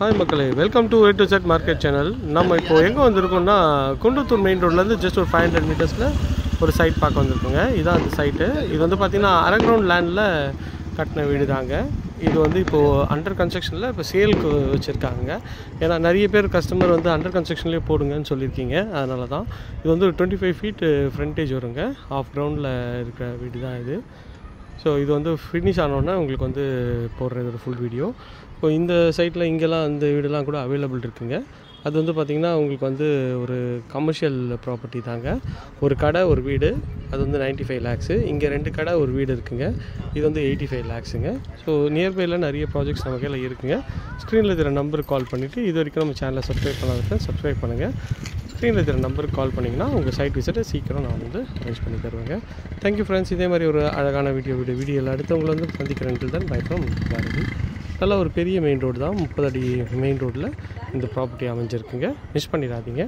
Hi மக்களே, welcome to A to Z market channel. நம்ம இப்போ எங்கே வந்திருக்கோம்னா குன்றத்தூர் மெயின் ரோட்லேருந்து ஜஸ்ட் ஒரு 500 மீட்டர்ஸில் ஒரு சைட் பார்க்க வந்திருக்குங்க. இதுதான் அந்த சைட்டு. இது வந்து பார்த்திங்கன்னா அரகிரவுண்ட் லேண்டில் கட்டின வீடு தாங்க. இது வந்து இப்போது அண்டர் கன்ஸ்ட்ரக்ஷனில் இப்போ சேலுக்கு வச்சுருக்காங்க. ஏன்னா நிறைய பேர் கஸ்டமர் வந்து அண்டர் கன்ஸ்ட்ரக்ஷன்லேயே போடுங்கன்னு சொல்லியிருக்கீங்க. அதனால தான் இது வந்து ஒரு 25 ஃபீட் ஃப்ரண்டேஜ் வருங்க. ஆஃப் கிரவுண்டில் இருக்கிற வீடு தான் இது. ஸோ இது வந்து ஃபினிஷ் ஆனோடனே உங்களுக்கு வந்து போடுறது ஒரு ஃபுல் வீடியோ. இப்போ இந்த சைட்டில் இங்கெல்லாம் அந்த வீடெல்லாம் கூட அவைலபிள் இருக்குங்க. அது வந்து பார்த்திங்கன்னா உங்களுக்கு வந்து ஒரு கமர்ஷியல் ப்ராப்பர்ட்டி தாங்க. ஒரு கடை ஒரு வீடு, அது வந்து 95 lakhs. இங்கே 2 கடை ஒரு வீடு இருக்குங்க. இது வந்து 85 lakhsங்க. ஸோ நியர்பையில் நிறைய ப்ராஜெக்ட்ஸ் நம்ம கையில் இருக்குங்க. ஸ்க்ரீனில் இருக்கிற நம்பருக்கு கால் பண்ணிவிட்டு இது வரைக்கும் நம்ம சேனலை சப்ஸ்கிரைப் பண்ணாத சப்ஸ்கிரைப் பண்ணுங்கள். ஸ்க்ரீனில் இருக்கிற நம்பருக்கு கால் பண்ணிங்கன்னா உங்கள் சைட் விசிட்டை சீக்கிரம் நான் வந்து அரேஞ்ச் பண்ணி தருவேங்க. Thank you friends. இதே மாதிரி ஒரு அழகான வீடியோவில் அடுத்தவங்களை வந்து சந்திக்கிறேன். தான் பை ஃப்ரம் பாரதி. நல்ல ஒரு பெரிய மெயின் ரோடு தான், 30 அடி மெயின் ரோட்டில் இந்த ப்ராப்பர்ட்டி அமைஞ்சிருக்குங்க. மிஸ் பண்ணிடாதீங்க.